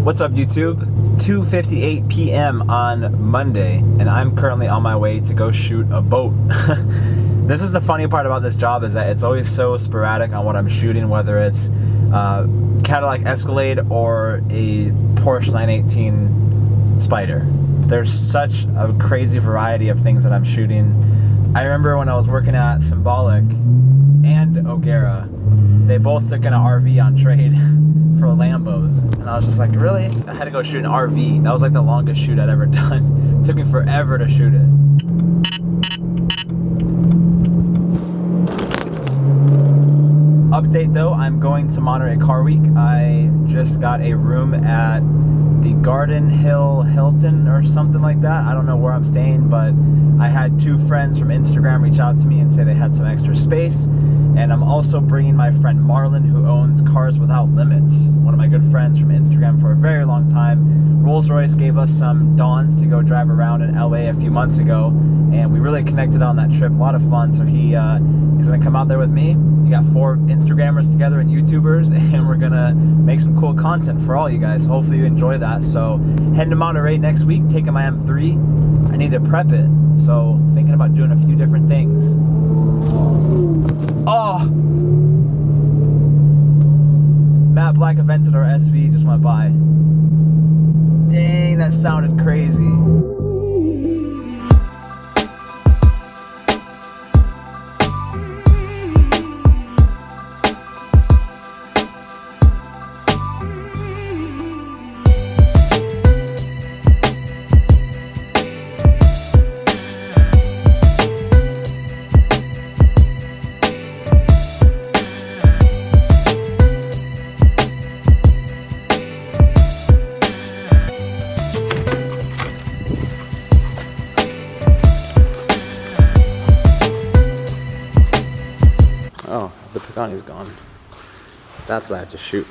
What's up, YouTube? It's 2:58 p.m. on Monday, and I'm currently on my way to go shoot a boat. This is the funny part about this job, is that it's always so sporadic on what I'm shooting, whether it's Cadillac Escalade or a Porsche 918 Spider. There's such a crazy variety of things that I'm shooting. I remember when I was working at Symbolic and O'Gara, they both took in an RV on trade for Lambos, and I was just like, really? I had to go shoot an RV. That was like the longest shoot I'd ever done. It took me forever to shoot it. Update though, I'm going to Monterey Car Week. I just got a room at the Garden Hill Hilton or something like that. I don't know where I'm staying, but I had two friends from Instagram reach out to me and say they had some extra space. And I'm also bringing my friend Marlon, who owns Cars Without Limits, one of my good friends from Instagram for a very long time. Rolls-Royce gave us some Dawns to go drive around in LA a few months ago, and we really connected on that trip. A lot of fun. So he's gonna come out there with me. We got 4 Instagrammers together and YouTubers, and we're gonna make some cool content for all you guys. So hopefully you enjoy that. So heading to Monterey next week, taking my M3. I need to prep it, so thinking about doing a few different things. Oh! Matte Black Aventador SV just went by. Dang, that sounded crazy. Oh, the Pagani's gone. That's what I have to shoot.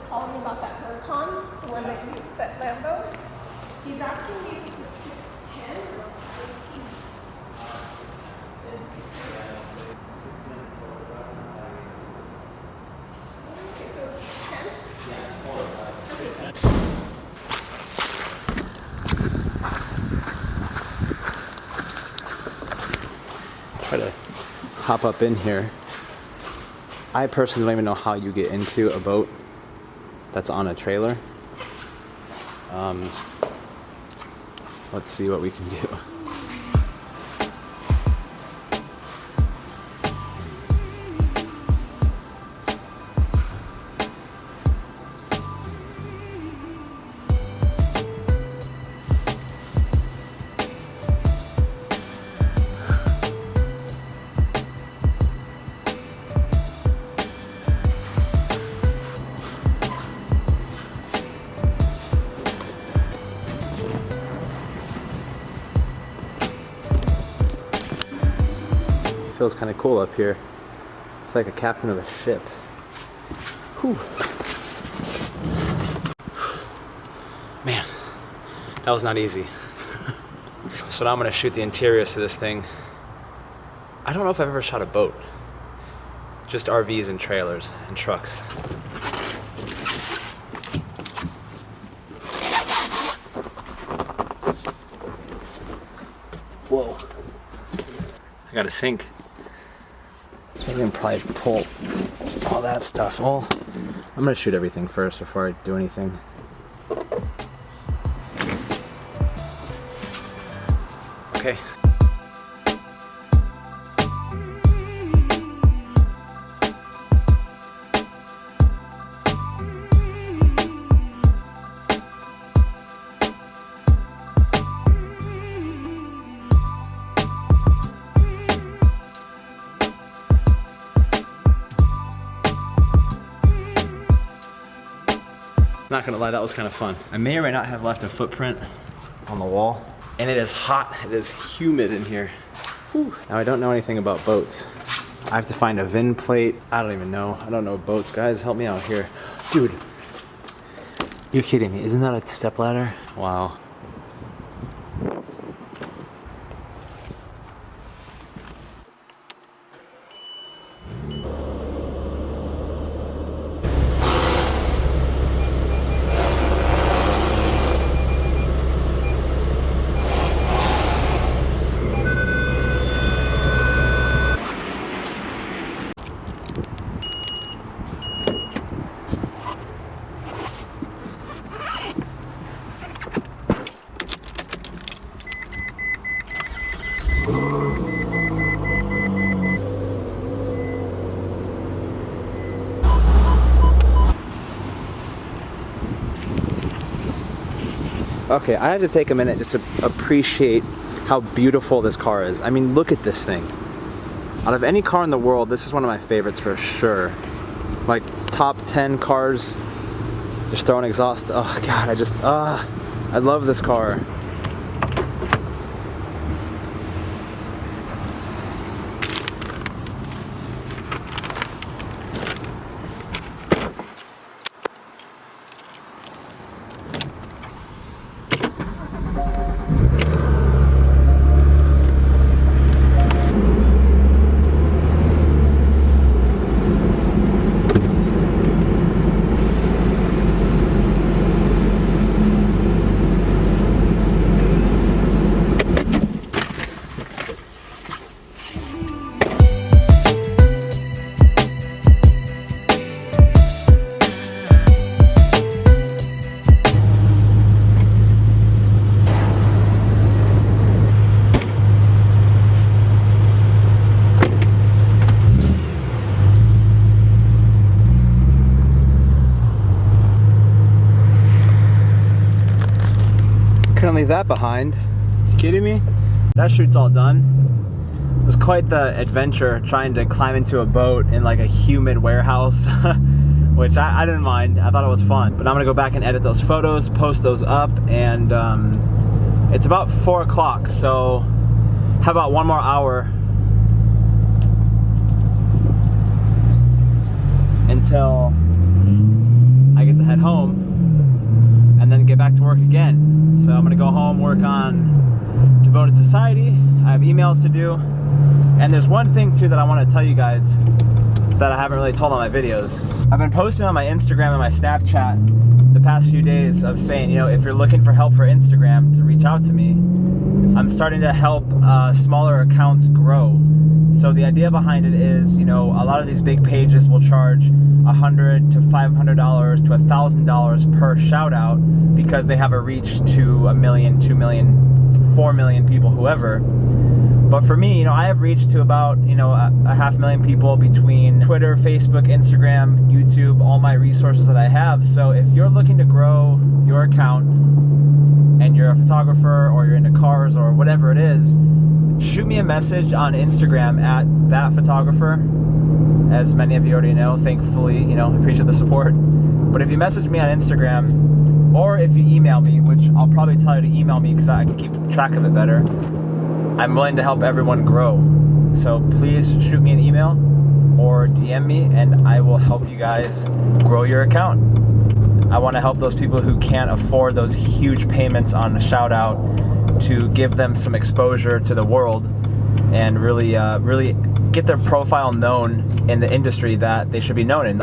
Calling me about that Huracan, the one that you said Lambo. He's asking me if it's a 610 or a 580. Okay, so it's a 610? Yeah, 4 or 5. Let's try to hop up in here. I personally don't even know how you get into a boat that's on a trailer. Let's see what we can do. feels kind of cool up here. It's like a captain of a ship. Whew. Man, that was not easy. So now I'm gonna shoot the interiors to this thing. I don't know if I've ever shot a boat. Just RVs and trailers and trucks. Whoa. I got a sink. I can probably pull all that stuff. Oh, I'm gonna shoot everything first before I do anything. Okay. Not gonna lie, that was kind of fun. I may or may not have left a footprint on the wall. And it is hot, it is humid in here. Whew. Now I don't know anything about boats. I have to find a VIN plate. I don't even know. I don't know boats. Guys, help me out here. Dude, you're kidding me. Isn't that a stepladder? Wow. Okay, I have to take a minute just to appreciate how beautiful this car is. I mean, look at this thing. Out of any car in the world, this is one of my favorites for sure. Like top 10 cars, just throwing exhaust. Oh God, I love this car. Couldn't leave that behind. You kidding me? That shoot's all done. It was quite the adventure trying to climb into a boat in like a humid warehouse, which I didn't mind. I thought it was fun. But I'm gonna go back and edit those photos, post those up, and it's about 4 o'clock, so how about one more hour until I get to head home and then get back to work again. So I'm gonna go home, work on Devoted Society. I have emails to do. And there's one thing too that I wanna tell you guys that I haven't really told on my videos. I've been posting on my Instagram and my Snapchat the past few days of saying, you know, if you're looking for help for Instagram, to reach out to me. I'm starting to help smaller accounts grow. So the idea behind it is, you know, a lot of these big pages will charge $100 to $500 to $1,000 per shout out because they have a reach to 1 million, 2 million, 4 million people, whoever. But for me, you know, I have reached to about, you know, a 500,000 people between Twitter, Facebook, Instagram, YouTube, all my resources that I have. So if you're looking to grow your account and you're a photographer or you're into cars or whatever it is, shoot me a message on Instagram at thatphotographer. As many of you already know, thankfully, you know, I appreciate the support. But if you message me on Instagram or if you email me, which I'll probably tell you to email me because I can keep track of it better, I'm willing to help everyone grow. So please shoot me an email or DM me, and I will help you guys grow your account. I want to help those people who can't afford those huge payments on a shout out to give them some exposure to the world and really get their profile known in the industry that they should be known in.